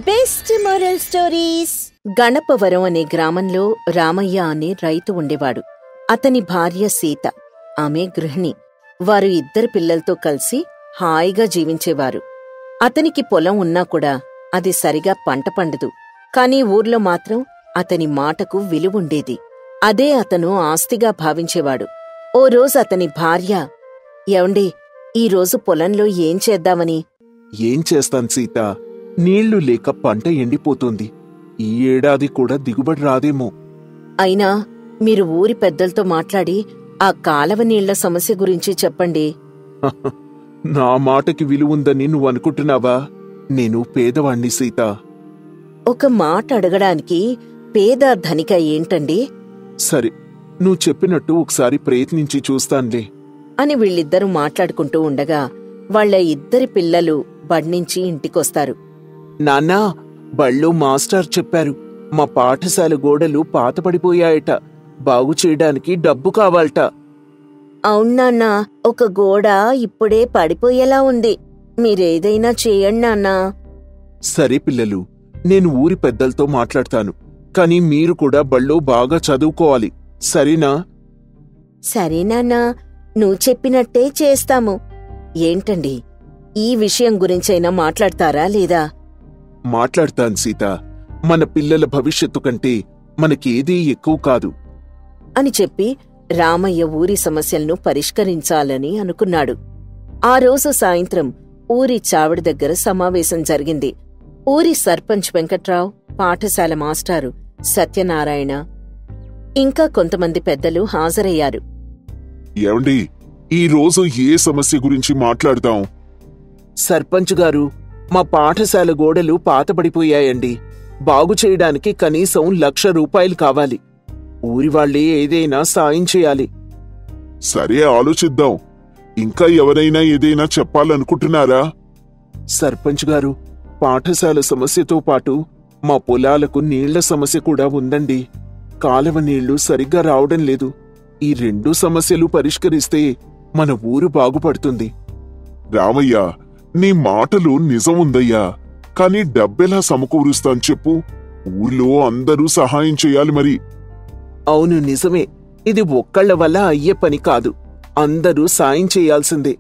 Best moral stories. Ganapavaram అనే గ్రామంలో రామయ్య అనే రైతు ఉండేవాడు. అతని భార్య సీత, ఆమె గృహిణి. వారు ఇద్దరు పిల్లలతో కలిసి హాయిగా జీవించేవారు. అతనికి పొలం ఉన్నా కూడా అది సరిగా పంట పండదు. కాని ఊర్లో మాత్రం అతని మాటకు విలువుండేది. అదే అతను ఆస్తిగా భావించేవాడు. ఓ రోజు అతని భార్య, "ఏవండి, ఈరోజు పొలంలో ఏం చేద్దామని?" ఏం చేస్తాను సీత, నీళ్లు లేక పంట ఎండిపోతుంది. ఈ ఏడాది కూడా దిగుబడి రాదేమో. అయినా మీరు ఊరి పెద్దలతో మాట్లాడి ఆ కాలవ నీళ్ల సమస్య గురించి చెప్పండి. నా మాటకి విలువుందని నువ్వనుకుంటున్నావా? నేను పేదవాణ్ణి సీత. ఒక మాట అడగడానికి పేద ధనిక ఏంటండి సరే, నువ్వు చెప్పినట్టు ఒకసారి ప్రయత్నించి చూస్తాన్లే అని వీళ్ళిద్దరూ మాట్లాడుకుంటూ ఉండగా వాళ్ళ ఇద్దరి పిల్లలు బడ్నించి ఇంటికొస్తారు. నాన్నా, బళ్ళో మాస్టర్ చెప్పారు, మా పాఠశాల గోడలు పాతపడిపోయాయట. బాగు చేయడానికి డబ్బు కావాలట. అవునాన్నా, ఒక గోడ ఇప్పుడే పడిపోయేలా ఉంది. మీరేదైనా చేయండి నాన్నా. సరే పిల్లలు, నేను ఊరి పెద్దలతో మాట్లాడతాను. కాని మీరు కూడా బళ్ళో బాగా చదువుకోవాలి, సరేనా? సరేనాన్నా, నువ్వు చెప్పినట్టే చేస్తాము. ఏంటండి, ఈ విషయం గురించైనా మాట్లాడతారా లేదా? మాట్లాడతాను సీత. మన పిల్లల భవిష్యత్తు కంటే మనకేదీ ఎక్కువ కాదు అని చెప్పి రామయ్య ఊరి సమస్యలను పరిష్కరించాలని అనుకున్నాడు. ఆ రోజు సాయంత్రం ఊరి చావిడి దగ్గర సమావేశం జరిగింది. ఊరి సర్పంచ్ వెంకట్రావు, పాఠశాల మాస్టారు సత్యనారాయణ, ఇంకా కొంతమంది పెద్దలు హాజరయ్యారు. ఏమండి, ఈరోజు ఏ సమస్య గురించి మాట్లాడదాం? సర్పంచ్ గారు, మా పాఠశాల గోడలు పాతబడిపోయాయండి. బాగు చేయడానికి కనీసం 1,00,000 రూపాయలు కావాలి. ఊరివాళ్లే ఏదైనా సాయం చేయాలి. సరే, ఆలోచిద్దాం. ఇంకా ఎవరైనా ఏదైనా చెప్పాలనుకుంటున్నారా? సర్పంచ్ గారు, పాఠశాల సమస్యతో పాటు మా పొలాలకు నీళ్ల సమస్య కూడా ఉందండి. కాలువ నీళ్లు సరిగ్గా రావడం లేదు. ఈ 2 సమస్యలు పరిష్కరిస్తే మన ఊరు బాగుపడుతుంది. రామయ్య, నీ మాటలు నిజముందయ్యా. కాని డబ్బెలా సమకూరుస్తాను చెప్పు? ఊర్లో అందరూ సహాయం చేయాలి మరి. అవును, నిజమే. ఇది ఒక్కళ్ల వల్ల అయ్యే పని కాదు. అందరూ సాయం చేయాల్సిందే.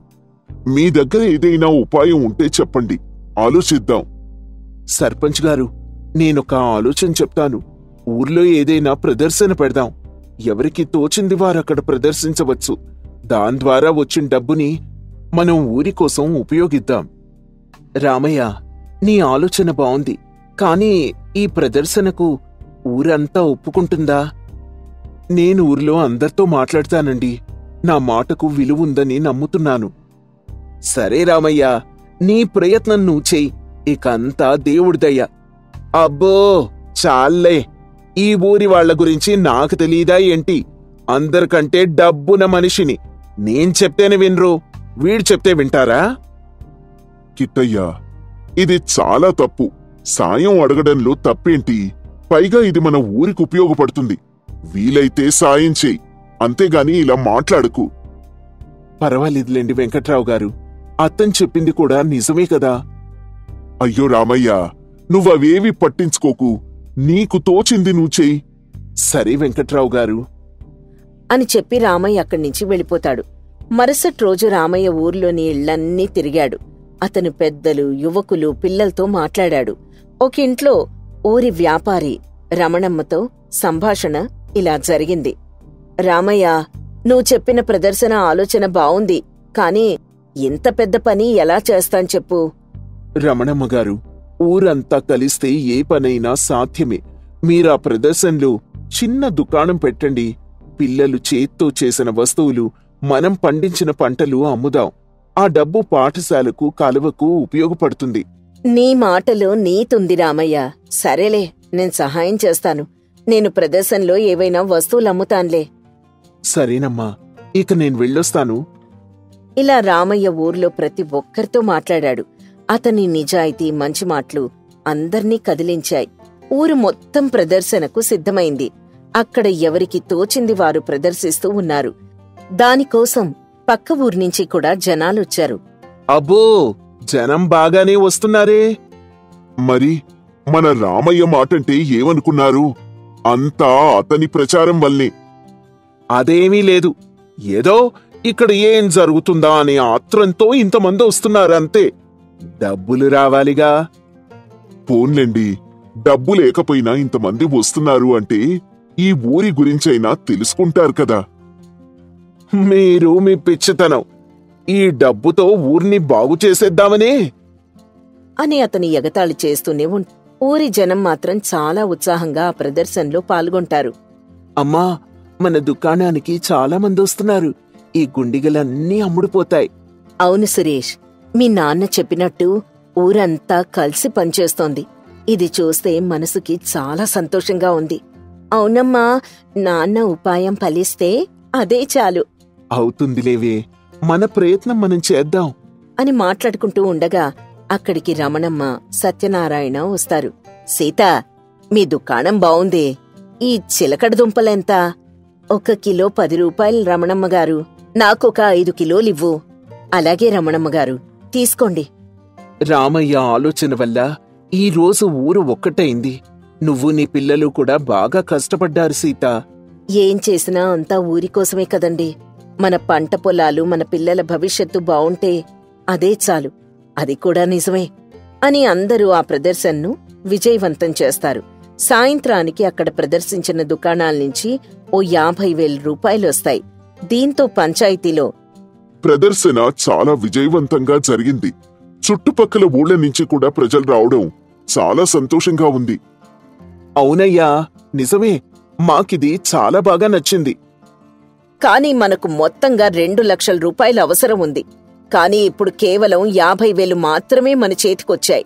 మీ దగ్గర ఏదైనా ఉపాయం ఉంటే చెప్పండి, ఆలోచిద్దాం. సర్పంచ్ గారు, నేనొక ఆలోచన చెప్తాను. ఊర్లో ఏదైనా ప్రదర్శన పెడదాం. ఎవరికి తోచింది వారక్కడ ప్రదర్శించవచ్చు. దాని ద్వారా వచ్చిన డబ్బుని మనం ఊరి కోసం ఉపయోగిద్దాం. రామయ్య, నీ ఆలోచన బావుంది. కాని ఈ ప్రదర్శనకు ఊరంతా ఒప్పుకుంటుందా? నేను ఊర్లో అందరితో మాట్లాడతానండి. నా మాటకు విలువుందని నమ్ముతున్నాను. సరే రామయ్య, నీ ప్రయత్నం నువ్వు చెయ్యి. ఇకంతా దేవుడిదయ్యా. అబ్బో, చాల్లే. ఈ ఊరి వాళ్ల గురించి నాకు తెలీదా ఏంటి? అందరికంటే డబ్బున మనిషిని. నేను చెప్తేనే వినరు, వీడు చెప్తే వింటారా? కిట్టయ్యా, ఇది చాలా తప్పు. సాయం అడగడంలో తప్పేంటి? పైగా ఇది మన ఊరికి ఉపయోగపడుతుంది. వీలైతే సాయం చెయ్యి, అంతేగాని ఇలా మాట్లాడకు. పర్వాలేదులేండి వెంకట్రావు గారు, అతను చెప్పింది కూడా నిజమే కదా. అయ్యో రామయ్య, నువ్వవేవి పట్టించుకోకు. నీకు తోచింది నువ్వు చెయ్యి. సరే వెంకట్రావు గారు అని చెప్పి రామయ్య అక్కడ్నించి వెళ్ళిపోతాడు. మరుసటి రోజు రామయ్య ఊర్లోని ఇళ్లన్నీ తిరిగాడు. అతను పెద్దలు, యువకులు, పిల్లలతో మాట్లాడాడు. ఒక ఇంట్లో ఊరి వ్యాపారి రమణమ్మతో సంభాషణ ఇలా జరిగింది. రామయ్య, నువ్వు చెప్పిన ప్రదర్శన ఆలోచన బావుంది. కాని ఇంత పెద్ద పని ఎలా చేస్తాను చెప్పు? రమణమ్మ గారు, ఊరంతా కలిస్తే ఏ పనైనా సాధ్యమే. మీరా ప్రదర్శనలో చిన్న దుకాణం పెట్టండి. పిల్లలు చేత్తో చేసిన వస్తువులు, మనం పండించిన పంటలు అమ్ముదాం. ఆ డబ్బు పాఠశాలకు, కాలువకు ఉపయోగపడుతుంది. నీ మాటలో నీతుంది రామయ్య. సరేలే, నేను సహాయం చేస్తాను. నేను ప్రదర్శనలో ఏవైనా వస్తువులు అమ్ముతాన్లే. సరేనమ్మా, ఇక నేను వెళ్ళొస్తాను. ఇలా రామయ్య ఊర్లో ప్రతి ఒక్కరితో మాట్లాడాడు. అతని నిజాయితీ, మంచి మాటలు అందర్నీ కదిలించాయి. ఊరు మొత్తం ప్రదర్శనకు సిద్ధమైంది. అక్కడ ఎవరికి తోచింది వారు ప్రదర్శిస్తూ ఉన్నారు. దానికోసం పక్క ఊర్నించి కూడా జనాలొచ్చారు. అబ్బో, జనం బాగానే వస్తున్నారే. మరి మన రామయ్య మాటంటే ఏమనుకున్నారు? అంతా అతని ప్రచారం వల్లే. అదేమీ లేదు. ఏదో ఇక్కడ ఏం జరుగుతుందా అనే ఆత్రంతో ఇంతమంది వస్తున్నారంతే. డబ్బులు రావాలిగా. పోన్లేండి, డబ్బు లేకపోయినా ఇంతమంది వస్తున్నారు అంటే ఈ ఊరి గురించైనా తెలుసుకుంటారు కదా. మీరు మీ పిచ్చితనం. ఈ డబ్బుతో ఊరిని బాగు చేసేద్దామనే అని అతని ఎగతాళి చేస్తూనే ఊరి జనం మాత్రం చాలా ఉత్సాహంగా ఆ ప్రదర్శనలో పాల్గొంటారు. అమ్మా, మన దుకాణానికి చాలా మంది వస్తున్నారు. ఈ గుండిగలన్నీ అమ్ముడుపోతాయి. అవును సురేష్, మీ నాన్న చెప్పినట్టు ఊరంతా కలిసి పనిచేస్తోంది. ఇది చూస్తే మనసుకి చాలా సంతోషంగా ఉంది. అవునమ్మా, నాన్న ఉపాయం ఫలిస్తే అదే చాలు. అవుతుందిలేవే, మన ప్రయత్నం మనం చేద్దాం అని మాట్లాడుకుంటూ ఉండగా అక్కడికి రమణమ్మ, సత్యనారాయణ వస్తారు. సీత, మీ దుకాణం బావుందే. ఈ చిలకడ దుంపలెంత? 1 కిలో 10 రూపాయలు రమణమ్మగారు. నాకొక 5 కిలోలివ్వు. అలాగే రమణమ్మగారు, తీసుకోండి. రామయ్య ఆలోచన వల్ల ఈ రోజు ఊరు ఒక్కటైంది. నువ్వు నీ పిల్లలు కూడా బాగా కష్టపడ్డారు సీత. ఏం చేసినా అంతా ఊరికోసమే కదండి. మన పంట పొలాలు, మన పిల్లల భవిష్యత్తు బావుంటే అదే చాలు. అది కూడా నిజమే అని అందరూ ఆ ప్రదర్శనను విజయవంతం చేస్తారు. సాయంత్రానికి అక్కడ ప్రదర్శించిన దుకాణాల్నించి ఓ 50,000 రూపాయలొస్తాయి. దీంతో పంచాయతీలో ప్రదర్శన చాలా విజయవంతంగా జరిగింది. చుట్టుపక్కల ఊళ్ళ నుంచి కూడా ప్రజలు రావడం చాలా సంతోషంగా ఉంది. అవునయ్యా, నిజమే. మాకిది చాలా బాగా నచ్చింది. కానీ మనకు మొత్తంగా 2 లక్షల రూపాయల అవసరం ఉంది. కానీ ఇప్పుడు కేవలం 50,000 మాత్రమే మన చేతికొచ్చాయి.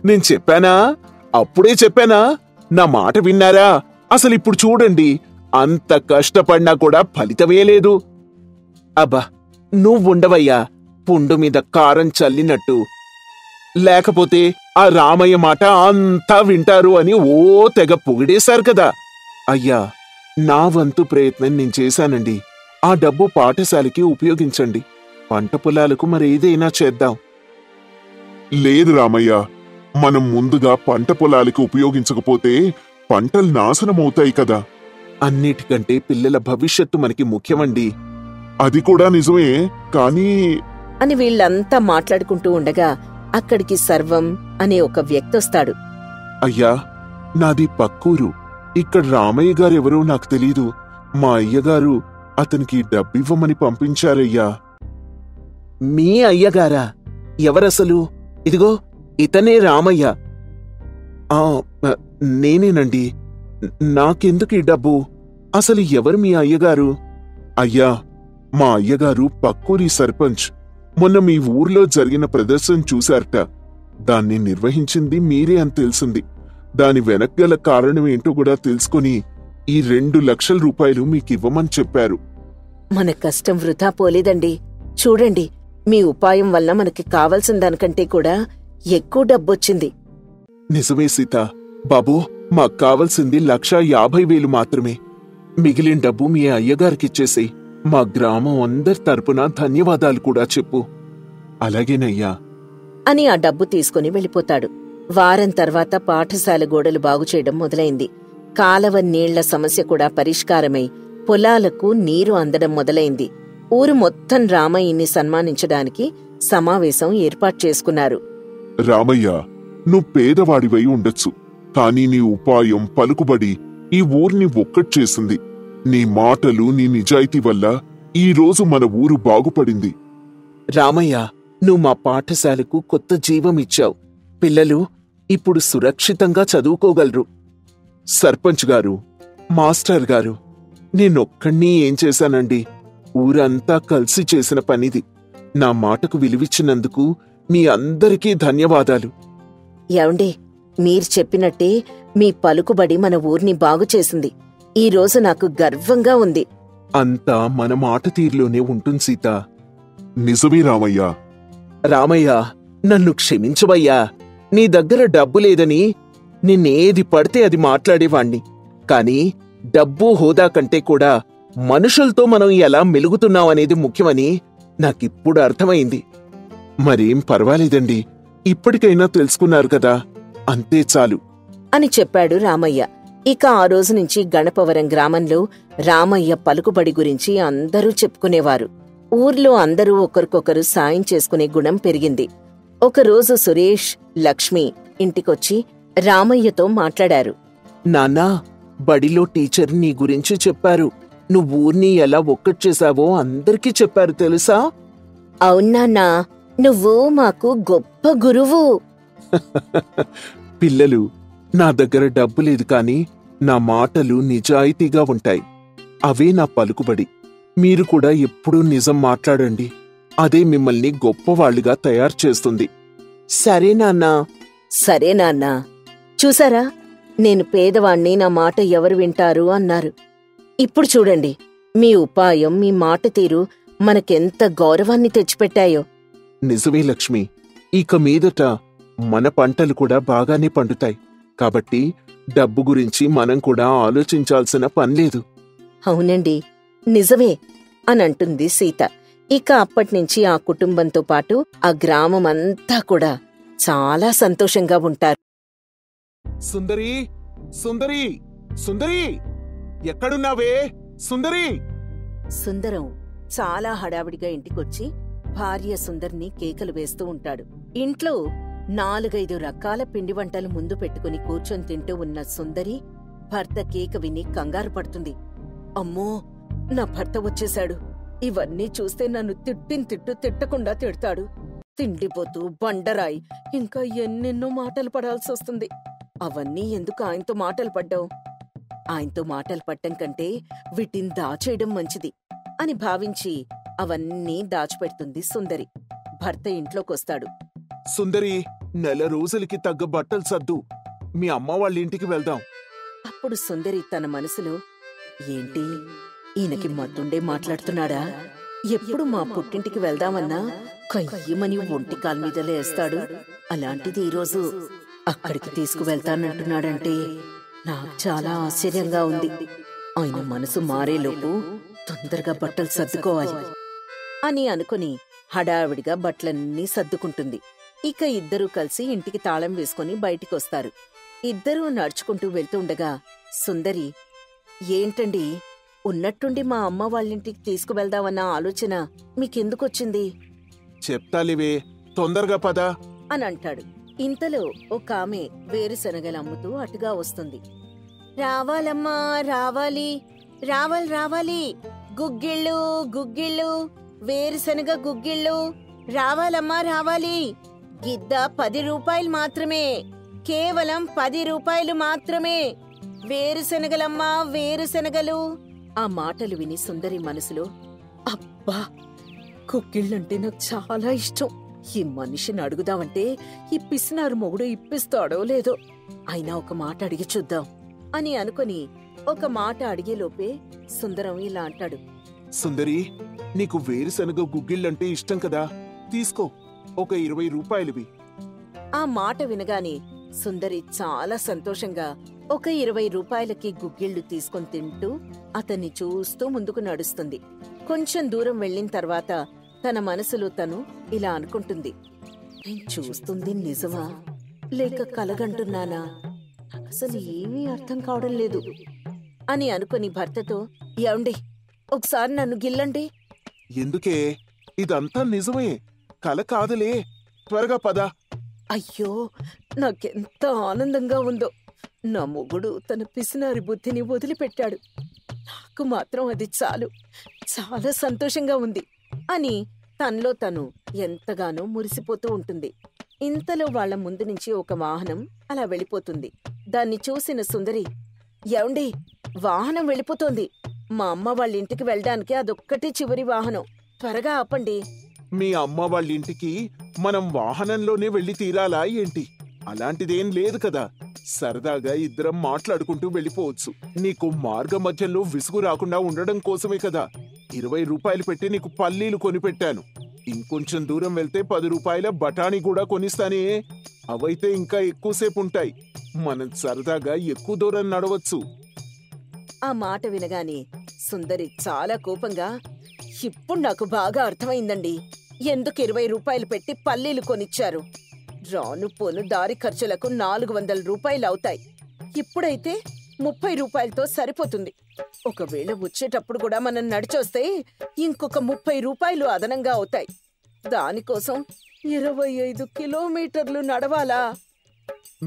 నేను చెప్పానా? అప్పుడే చెప్పానా? నా మాట విన్నారా? అసలిప్పుడు చూడండి, అంత కష్టపడినా కూడా ఫలితమే లేదు. అబ్బా, నువ్వుండవయ్యా, పుండు మీద కారం చల్లినట్టు. లేకపోతే ఆ రామయ్య మాట అంతా వింటారు అని ఓ తెగ పొగిడేశారు కదా. అయ్యా, నా వంతు ప్రయత్నం నేను చేశానండి. ఆ డబ్బు పాఠశాలకి ఉపయోగించండి. పంట పొలాలకు మరేదైనా చేద్దాం. లేదు రామయ్య, మనం ముందుగా పంట పొలాలకు ఉపయోగించకపోతే పంటలు నాశనమవుతాయి కదా. అన్నిటికంటే పిల్లల భవిష్యత్తు మనకి ముఖ్యమండి. అది కూడా నిజమే, కానీ అని వీళ్లంతా మాట్లాడుకుంటూ ఉండగా అక్కడికి సర్వం అనే ఒక వ్యక్తొస్తాడు. అయ్యా, నాది పక్కూరు. ఇక్కడ రామయ్య గారెవరో నాకు తెలీదు. మా అయ్యగారు అతనికి డబ్బివ్వమని పంపించారయ్యా. మీ అయ్యగారా? ఎవరసలు? ఇదిగో ఇతనే రామయ్య. నేనేనండి. నాకెందుకు ఈ డబ్బు? అసలు ఎవరు మీ అయ్యగారు? అయ్యా, మా అయ్యగారు పక్కూరి సర్పంచ్. మొన్న మీ ఊర్లో జరిగిన ప్రదర్శన చూశారట. దాన్ని నిర్వహించింది మీరే అని తెలిసింది. దాని వెనక్గల కారణమేంటో కూడా తెలుసుకుని ఈ 2 లక్షల రూపాయలు మీకివ్వమని చెప్పారు. మన కష్టం వృధా పోలేదండి. చూడండి, మీ ఉపాయం వల్ల మనకి కావలసిన దానికంటే కూడా ఎక్కువ డబ్బొచ్చింది. నిజమే సీత. బాబూ, మాకు కావలసింది 1,50,000 మాత్రమే. మిగిలిన డబ్బు మీ అయ్యగారికిచ్చేసేయ్. మా గ్రామం అందరి తరపున ధన్యవాదాలు కూడా చెప్పు. అలాగేనయ్యా అని ఆ డబ్బు తీసుకుని వెళ్ళిపోతాడు. వారం తర్వాత పాఠశాల గోడలు బాగుచేయడం మొదలైంది. కాలవ నీళ్ల సమస్య కూడా పరిష్కారమై పొలాలకు నీరు అందడం మొదలైంది. ఊరు మొత్తం రామయ్యని సన్మానించడానికి సమావేశం ఏర్పాటు చేసుకున్నారు. రామయ్య, నువ్వు పేదవాడివై ఉండొచ్చు, కానీ నీ ఉపాయం, పలుకుబడి ఈ ఊరిని ఒక్కటి చేసింది. నీ మాటలు, నీ నిజాయితీ వల్ల ఈ రోజు మన ఊరు బాగుపడింది. రామయ్య, నువ్వు మా పాఠశాలకు కొత్త జీవం ఇచ్చావు. పిల్లలు ఇప్పుడు సురక్షితంగా చదువుకోగలరు. సర్పంచ్ గారు, మాస్టర్ గారు, నేనొక్కణ్ణీ ఏం చేశానండి? ఊరంతా కలిసి చేసిన పనిది. నా మాటకు విలువిచ్చినందుకు మీ అందరికీ ధన్యవాదాలు. యాండే, మీరు చెప్పినట్టే మీ పలుకుబడి మన ఊర్ని బాగుచేసింది. ఈ రోజు నాకు గర్వంగా ఉంది. అంతా మన మాట తీరులోనే ఉంటుంది సీత. నిజమే రామయ్య. రామయ్య, నన్ను క్షమించవయ్యా. నీ దగ్గర డబ్బు లేదని నిన్నేది పడితే అది మాట్లాడేవాణ్ణి. కాని డబ్బు, హోదా కంటే కూడా మనుషులతో మనం ఎలా మెలుగుతున్నామనేది ముఖ్యమని నాకిప్పుడు అర్థమైంది. మరేం పర్వాలేదండి. ఇప్పటికైనా తెలుసుకున్నారు కదా, అంతే చాలు. అని చెప్పాడు రామయ్య. ఇక ఆ రోజు నుంచి గణపవరం గ్రామంలో రామయ్య పలుకుబడి గురించి అందరూ చెప్పుకునేవారు. ఊర్లో అందరూ ఒకరికొకరు సాయం చేసుకునే గుణం పెరిగింది. ఒకరోజు సురేష్, లక్ష్మి ఇంటికొచ్చి రామయ్యతో మాట్లాడారు. నాన్నా, బడిలో టీచర్ నీ గురించి చెప్పారు. నువ్వు ఊర్ని ఎలా ఒక్కటి చేశావో అందరికీ చెప్పారు తెలుసా? అవునాన్నా, నువ్వు మాకు గొప్ప గురువు. పిల్లలు, నా దగ్గర డబ్బు లేదు కాని నా మాటలు నిజాయితీగా ఉంటాయి. అవే నా పలుకుబడి. మీరు కూడా ఎప్పుడూ నిజం మాట్లాడండి. అదే మిమ్మల్ని గొప్పవాళ్లుగా తయారు చేస్తుంది. సరే నాన్నా. సరే నాన్నా. చూసారా, నేను పేదవాణ్ణి, నా మాట ఎవరు వింటారు అన్నారు. ఇప్పుడు చూడండి, మీ ఉపాయం, మీ మాట తీరు మనకెంత గౌరవాన్ని తెచ్చిపెట్టాయో. నిజమే లక్ష్మి. ఇక మీదట మన పంటలు కూడా బాగానే పండుతాయి. కాబట్టి డబ్బు గురించి మనం కూడా ఆలోచించాల్సిన పనిలేదు. అవునండి, నిజమే అనంటుంది సీత. ఇక అప్పట్నుంచి ఆ కుటుంబంతో పాటు ఆ గ్రామమంతా కూడా చాలా సంతోషంగా ఉంటారు. సుందరి, సుందరి, సుందరి, ఎక్కడున్నావే సుందరి? సుందరం చాలా హడావిడిగా ఇంటికొచ్చి భార్య సుందర్ని కేకలు వేస్తూ ఉంటాడు. ఇంట్లో 4-5 రకాల పిండి వంటలు ముందు పెట్టుకుని కూర్చొని తింటూ ఉన్న సుందరి భర్త కేక విని కంగారు పడుతుంది. అమ్మో, నా భర్త వచ్చేశాడు. ఇవన్నీ చూస్తే నన్ను తిట్టిన తిట్టు తిట్టకుండా తిడతాడు. తిండిపోతూ, బండరాయి, ఇంకా ఎన్నెన్నో మాటలు పడాల్సొస్తుంది. అవన్నీ ఎందుకు ఆయనతో మాటలు పడ్డావు? ఆయనతో మాటలు పట్టం కంటే వీటిని దాచేయడం మంచిది అని భావించి అవన్నీ దాచిపెడుతుంది సుందరి. భర్త ఇంట్లోకొస్తాడు. సుందరి, నెల రోజులకి తగ్గ బట్టలు సర్దు. మీ అమ్మ వాళ్ళ ఇంటికి వెళ్దాం. అప్పుడు సుందరి తన మనసులో, ఏంటి ఈయనకి మత్తుండే మాట్లాడుతున్నాడా? ఎప్పుడు మా పుట్టింటికి వెళ్దామన్నా కయ్యమని ఒంటికాల మీద లేస్తాడు. అలాంటిది ఈరోజు అక్కడికి తీసుకువెళ్తానంటున్నాడంటే నాకు చాలా ఆశ్చర్యంగా ఉంది. ఆయన మనసు మారేలోపు తొందరగా బట్టలు సర్దుకోవాలి అని అనుకుని హడావిడిగా బట్టలన్నీ సర్దుకుంటుంది. ఇక ఇద్దరూ కలిసి ఇంటికి తాళం వేసుకుని బయటికొస్తారు. ఇద్దరూ నడుచుకుంటూ వెళ్తుండగా సుందరి, ఏంటండి, ఉన్నట్టుండి మా అమ్మ వాళ్ళింటికి తీసుకువెళ్దామన్న ఆలోచన మీకెందుకొచ్చింది? చెప్తాలివే, తొందరగా పద అని అంటాడు. ఇంతలో ఒక ఆమె వేరుశనగలమ్ముతూ అటుగా వస్తుంది. రావాలమ్మా, రావాలి, రావాలి, రావాలి, గుగ్గిళ్ళు, గుగ్గిళ్ళు, వేరుశనగ గుగ్గిళ్ళు, రావాలమ్మా, రావాలి. గిద్ద 10 రూపాయలు మాత్రమే, కేవలం 10 రూపాయలు మాత్రమే. వేరుశనగలమ్మా, వేరుశనగలు. ఆ మాటలు విని సుందరి మనసులో, అబ్బా, గుగ్గిళ్ళంటే నాకు చాలా ఇష్టం. ఈ మనిషిని అడుగుదామంటే ఈ పిసినారు మొగుడు ఇప్పిస్తాడో లేదో. అయినా ఒక మాట అడిగి చూద్దాం అని అనుకుని ఒక మాట అడిగేలోపే సుందరం ఇలా అంటాడు. సుందరి, నీకు వేరుశనగ గుగ్గిళ్ళంటే ఇష్టం కదా, తీసుకో, ఒక 20 రూపాయలువి. ఆ మాట వినగానే సుందరి చాలా సంతోషంగా ఒక 20 రూపాయలకి గుగ్గిళ్లు తీసుకొని తింటూ అతన్ని చూస్తూ ముందుకు నడుస్తుంది. కొంచెం దూరం వెళ్ళిన తర్వాత తన మనసులో తను ఇలా అనుకుంటుంది. నేను చూస్తుంది నిజమా లేక కలగంటున్నానా? నాకసలు ఏమీ అర్థం కావడం లేదు అని అనుకుని భర్తతో, ఏమండి, ఒకసారి నన్ను గిల్లండి. ఎందుకే? ఇదంతా నిజమే, కల కాదులే, త్వరగా పద. అయ్యో, నాకెంత ఆనందంగా ఉందో. నా మొగుడు తన పిసినారి బుద్ధిని వదిలిపెట్టాడు. నాకు మాత్రం అది చాలు, చాలా సంతోషంగా ఉంది అని తనలో తను ఎంతగానో మురిసిపోతూ ఉంటుంది. ఇంతలో వాళ్ల ముందు నుంచి ఒక వాహనం అలా వెళ్ళిపోతుంది. దాన్ని చూసిన సుందరి, ఏమండి, వాహనం వెళ్ళిపోతోంది. మా అమ్మ వాళ్ళ ఇంటికి వెళ్ళడానికి అదొక్కటే చివరి వాహనం, త్వరగా ఆపండి. మీ అమ్మ వాళ్ళ ఇంటికి మనం వాహనంలోనే వెళ్లి తీరాలా ఏంటి? అలాంటిదేం లేదు కదా, సరదాగా ఇద్దరం మాట్లాడుకుంటూ వెళ్ళిపోవచ్చు. నీకు మార్గ మధ్యలో విసుగు రాకుండా ఉండడం కోసమే కదా 20 రూపాయలు పెట్టి నీకు పల్లీలు కొనిపెట్టాను. ఇంకొంచెం దూరం వెళ్తే 10 రూపాయల బఠానీ కూడా కొనిస్తానే. అవైతే ఇంకా ఎక్కువసేపు ఉంటాయి. మనం సరదాగా ఎక్కువ దూరం నడవచ్చు. ఆ మాట వినగానే సుందరి చాలా కోపంగా, ఇప్పుడు నాకు బాగా అర్థమైందండి ఎందుకు 20 రూపాయలు పెట్టి పల్లీలు కొనిచ్చారు. రాను పోను దారి ఖర్చులకు 400 రూపాయలు అవుతాయి. ఇప్పుడైతే 30 రూపాయలతో సరిపోతుంది. ఒకవేళ వచ్చేటప్పుడు కూడా మనం నడిచొస్తే ఇంకొక 30 రూపాయలు అదనంగా అవుతాయి. దానికోసం 25 కిలోమీటర్లు నడవాలా?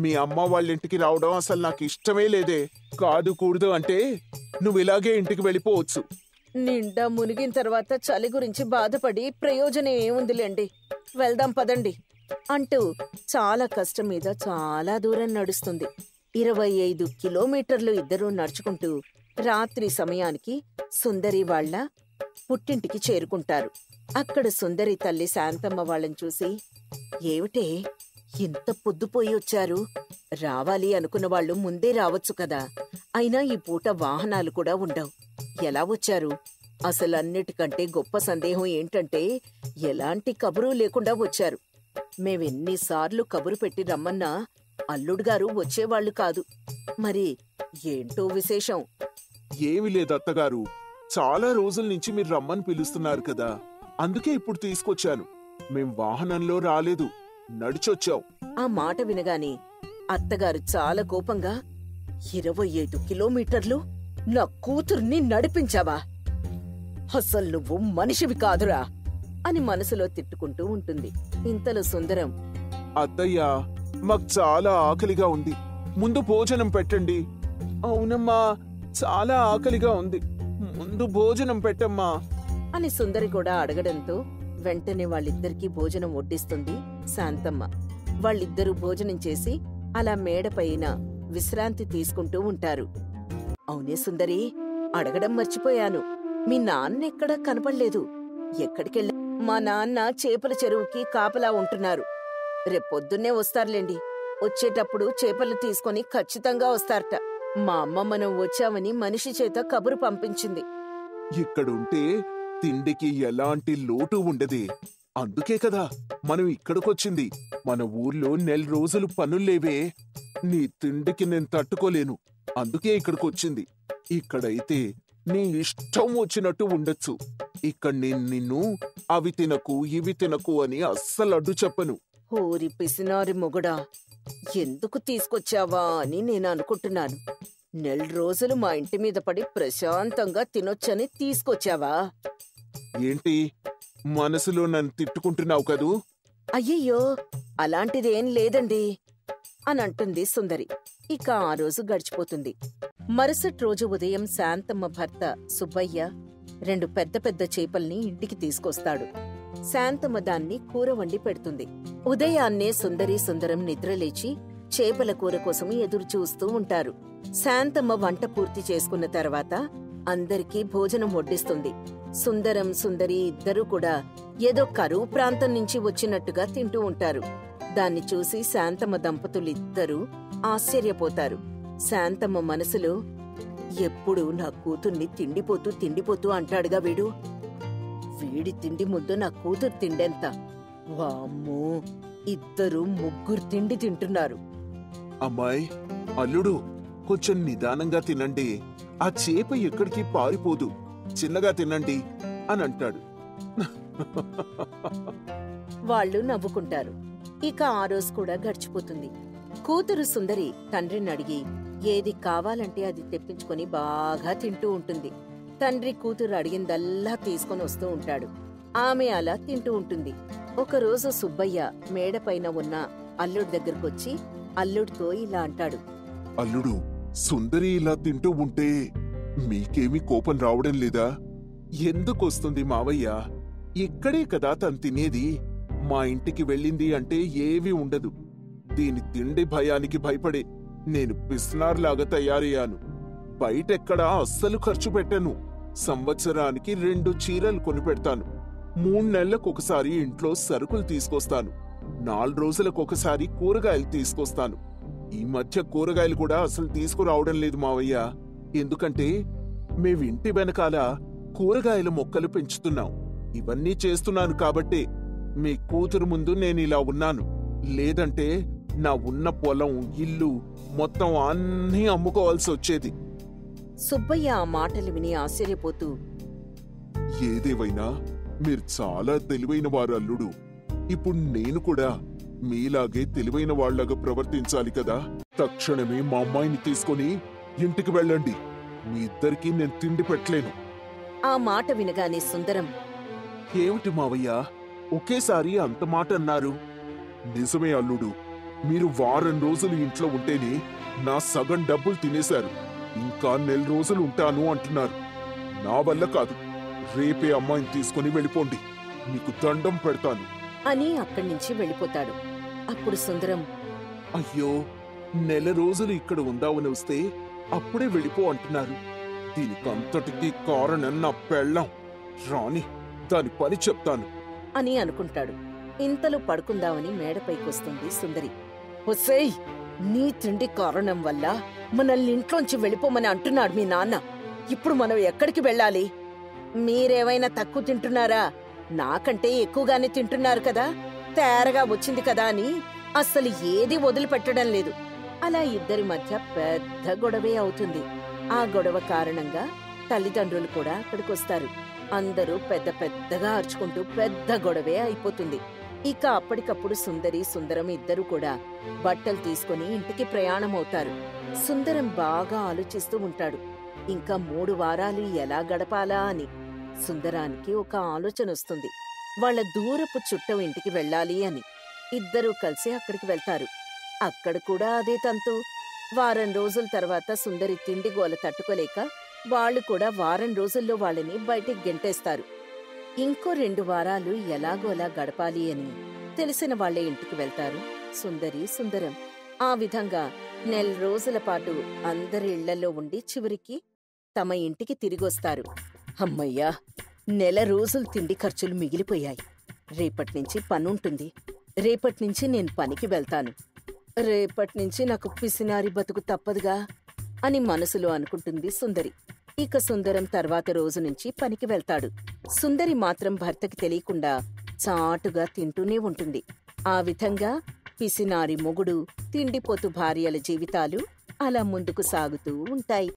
మీ అమ్మ వాళ్ళింటికి రావడం అసలు నాకు ఇష్టమే లేదే. కాదు కూడదు అంటే నువ్వు ఇలాగే ఇంటికి వెళ్ళిపోవచ్చు. నిండా మునిగిన తర్వాత చలి గురించి బాధపడి ప్రయోజనం ఏముందిలేండి, వెళ్దాం పదండి అంటూ చాలా కష్టం మీద చాలా దూరం నడుస్తుంది. 25 కిలోమీటర్లు ఇద్దరూ నడుచుకుంటూ రాత్రి సమయానికి సుందరి వాళ్ళ పుట్టింటికి చేరుకుంటారు. అక్కడ సుందరి తల్లి శాంతమ్మ వాళ్ళని చూసి, ఏమిటే ఇంత పొద్దుపోయి వచ్చారు? రావాలి అనుకున్న వాళ్ళు ముందే రావచ్చు కదా, అయినా ఈ పూట వాహనాలు కూడా ఉండవు. ఎలా వచ్చారు? అసలు అన్నిటికంటే గొప్ప సందేహం ఏంటంటే ఎలాంటి కబురు లేకుండా వచ్చారు. మేమెన్నిసార్లు కబురు పెట్టి రమ్మన్నా అల్లుడుగారు వచ్చేవాళ్లు కాదు. మరి ఏంటో విశేషం? ఏమీ లేదు అత్తగారు, చాలా రోజుల నుంచి మీరు రమ్మని పిలుస్తున్నారు కదా, అందుకే ఇప్పుడు తీసుకొచ్చాను. మేం వాహనంలో రాలేదు, నడిచొచ్చాం. ఆ మాట వినగానే అత్తగారు చాలా కోపంగా, 25 కిలోమీటర్లు నా కూతుర్ని నడిపించావా? అసలు నువ్వు మనిషివి కాదురా అని మనసులో తిట్టుకుంటూ ఉంటుంది. ఇంతలో సుందరం, అత్తయ్యా, మాకు చాలా ఆకలిగా ఉంది, ముందు భోజనం పెట్టండి. అవునమ్మా, చాలా ఆకలిగా ఉంది, ముందు భోజనం పెట్టమ్మా అని సుందరి కూడా అడగడంతో వెంటనే వాళ్ళిద్దరికీ భోజనం వడ్డిస్తుంది శాంతమ్మ. వాళ్ళిద్దరూ భోజనం చేసి అలా మేడపైన విశ్రాంతి తీసుకుంటూ ఉంటారు. అవునే సుందరి, అడగడం మర్చిపోయాను, మీ నాన్నెక్కడా కనపడలేదు. ఎక్కడికెళ్ళా? మా నాన్న చేపల చెరువుకి కాపలా ఉంటున్నారు. రేపొద్దున్నే వస్తారులేండి. వచ్చేటప్పుడు చేపలు తీసుకొని ఖచ్చితంగా వస్తారట. మా అమ్మ మనం వచ్చామని మనిషి చేత కబురు పంపించింది. ఇక్కడుంటే తిండికి ఎలాంటి లోటు ఉండదే, అందుకే కదా మనం ఇక్కడికొచ్చింది. మన ఊర్లో 4 రోజులు పనుల్లేవే. నీ తిండికి నేను తట్టుకోలేను, అందుకే ఇక్కడికొచ్చింది. ఇక్కడైతే నీ ఇష్టం వచ్చినట్టు ఉండొచ్చు. ఇక్కడ నేను నిన్ను అవి తినకు ఇవి తినకు అని అస్సలు అడ్డు చెప్పను. ఓరి పిసినారి మొగుడా, ఎందుకు తీసుకొచ్చావా అని నేను అనుకుంటున్నాను. 4 రోజులు మా ఇంటి మీద పడి ప్రశాంతంగా తినొచ్చని తీసుకొచ్చావా? ఏంటి మనసులో నన్ను తిట్టుకుంటున్నావు కదూ? అయ్యయ్యో, అలాంటిదేం లేదండి అని అంటుంది సుందరి. ఇక ఆ రోజు గడిచిపోతుంది. మరుసటి రోజు ఉదయం శాంతమ్మ భర్త సుబ్బయ్య 2 పెద్ద పెద్ద చేపల్ని ఇంటికి తీసుకొస్తాడు. శాంతమ్మ దాన్ని కూర వండి పెడుతుంది. ఉదయాన్నే సుందరి సుందరం నిద్రలేచి చేపల కూర కోసం ఎదురు చూస్తూ ఉంటారు. శాంతమ్మ వంట పూర్తి చేసుకున్న తర్వాత అందరికీ భోజనం వడ్డిస్తుంది. సుందరం సుందరి ఇద్దరూ కూడా ఏదో కరువు ప్రాంతం నుంచి వచ్చినట్టుగా తింటూ ఉంటారు. దాన్ని చూసి శాంతమ్మ దంపతులిద్దరూ ఆశ్చర్యపోతారు. శాంతమ్మ మనసులో, ఎప్పుడు నా కూతుర్ని తిండిపోతూ అంటాడుగా వీడు. వీడి తిండి ముద్దు నా కూతురు తిండెంత? వామ్మో, ఇద్దరు 3 తిండి తింటున్నారు. అమ్మాయి, అల్లుడు, కొంచెం నిదానంగా తినండి, ఆ చేప ఎక్కడికి పారిపోదు, చిన్నగా తినండి అని అంటాడు. వాళ్ళు నవ్వుకుంటారు. ఇక ఆ రోజు కూడా గడిచిపోతుంది. కూతురు సుందరి తండ్రిని అడిగి ఏది కావాలంటే అది తెప్పించుకొని బాగా తింటూ ఉంటుంది. తండ్రి కూతురు అడిగిందల్లా తీసుకొని వస్తూ ఉంటాడు. ఆమె అలా తింటూ ఉంటుంది. ఒకరోజు సుబ్బయ్య మేడపైన ఉన్న అల్లుడి దగ్గరకొచ్చి అల్లుడితో ఇలా అంటాడు. అల్లుడు, సుందరి ఇలా తింటూ ఉంటే మీకేమీ కోపం రావడం లేదా? ఎందుకొస్తుంది మావయ్య, ఇక్కడే కదా తను తినేది. మా ఇంటికి వెళ్ళింది అంటే ఏవీ ఉండదు. దీని తిండి భయానికి భయపడే నేను పిస్నార్లాగా తయారయ్యాను. బయటెక్కడా అస్సలు ఖర్చు పెట్టను. సంవత్సరానికి 2 చీరలు కొనిపెడతాను. 3 నెలలకొకసారి ఇంట్లో సరుకులు తీసుకొస్తాను. 4 రోజులకొకసారి కూరగాయలు తీసుకొస్తాను. ఈ మధ్య కూరగాయలు కూడా అసలు తీసుకురావడం లేదు మావయ్య. ఎందుకంటే మేవింటి వెనకాల కూరగాయల మొక్కలు పెంచుతున్నాం. ఇవన్నీ చేస్తున్నాను కాబట్టే మీ కూతురు ముందు నేనిలా ఉన్నాను. లేదంటే నా ఉన్న పొలం, ఇల్లు మొత్తం అన్నీ అమ్ముకోవాల్సి వచ్చేది. సుబ్బయ్య ఆ మాటలు విని ఆశ్చర్యపోతూ, ఏదేవైనా మీరు చాలా తెలివైన వారు అల్లుడు. ఇప్పుడు నేను కూడా మీలాగే తెలివైన వాళ్లాగా ప్రవర్తించాలి కదా. తక్షణమే మా అమ్మాయిని తీసుకొని ఇంటికి వెళ్ళండి. మీ ఇద్దరికీ నేను తిండి పెట్టలేను. ఆ మాట వినగానే సుందరం, ఏమిటి మావయ్య ఒకేసారి అంత మాట అన్నారు? నిజమే అల్లుడు, మీరు వారం రోజులు ఇంట్లో ఉంటేనే నా సగం డబ్బులు తినేశారు. ఇంకా నెల రోజులు ఉంటాను అంటున్నారు. నా వల్ల కాదు. రేపే అమ్మాయిని తీసుకుని వెళ్ళిపోండి. మీకు దండం పెడతాను అని అక్కడ్నుంచి వెళ్ళిపోతాడు. అప్పుడు సుందరం, అయ్యో, నెల రోజులు ఇక్కడ ఉందామని వస్తే అప్పుడే వెళ్ళిపో అంటున్నారు. దీనికంతటికీ కారణం నా పెళ్ళాం. రాని, దాని పని చెప్తాను అని అనుకుంటాడు. ఇంతలో పడుకుందామని మేడపైకొస్తుంది సుందరి. ఒసేయ్, నీ తిండి కారణం వల్ల మనల్ని ఇంట్లోంచి వెళ్ళిపోమని అంటున్నాడు మీ నాన్న. ఇప్పుడు మనం ఎక్కడికి వెళ్ళాలి? మీరేమైనా తక్కువ తింటున్నారా? నాకంటే ఎక్కువగానే తింటున్నారు కదా. తేరగా వచ్చింది కదా అని అస్సలు ఏది వదిలిపెట్టడం లేదు. అలా ఇద్దరి మధ్య పెద్ద గొడవే అవుతుంది. ఆ గొడవ కారణంగా తల్లిదండ్రులు కూడా అక్కడికొస్తారు. అందరూ పెద్ద పెద్దగా అరుచుకుంటూ పెద్ద గొడవే అయిపోతుంది. ఇక అప్పటికప్పుడు సుందరి, సుందరం ఇద్దరూ కూడా బట్టలు తీసుకుని ఇంటికి ప్రయాణమవుతారు. సుందరం బాగా ఆలోచిస్తూ ఉంటాడు. ఇంకా 3 వారాలు ఎలా గడపాలా అని. సుందరానికి ఒక ఆలోచన వస్తుంది. వాళ్ళ దూరపు చుట్టం ఇంటికి వెళ్ళాలి అని. ఇద్దరూ కలిసి అక్కడికి వెళ్తారు. అక్కడ కూడా అదే తంతు. వారం రోజుల తర్వాత సుందరి తిండి గోల తట్టుకోలేక వాళ్ళు కూడా వారం రోజుల్లో వాళ్ళని బయటికి గెంటేస్తారు. ఇంకో 2 వారాలు ఎలాగోలా గడపాలి అని తెలిసిన వాళ్లే ఇంటికి వెళ్తారు సుందరి, సుందరం. ఆ విధంగా నెల రోజుల పాటు అందరి ఇళ్లలో ఉండి చివరికి తమ ఇంటికి తిరిగొస్తారు. అమ్మయ్యా, నెల రోజులు తిండి ఖర్చులు మిగిలిపోయాయి. రేపట్నుంచి పనుంటుంది. రేపట్నుంచి నేను పనికి వెళ్తాను. రేపట్నుంచి నాకు పిసినారి బతుకు తప్పదుగా అని మనసులో అనుకుంటుంది సుందరి. ఇక సుందరం తర్వాత రోజు నుంచి పనికి వెళ్తాడు. సుందరి మాత్రం భర్తకి తెలియకుండా చాటుగా తింటూనే ఉంటుంది. ఆ విధంగా పిసినారి మొగుడు, తిండిపోతు భార్యల జీవితాలు అలా ముందుకు సాగుతూ ఉంటాయి.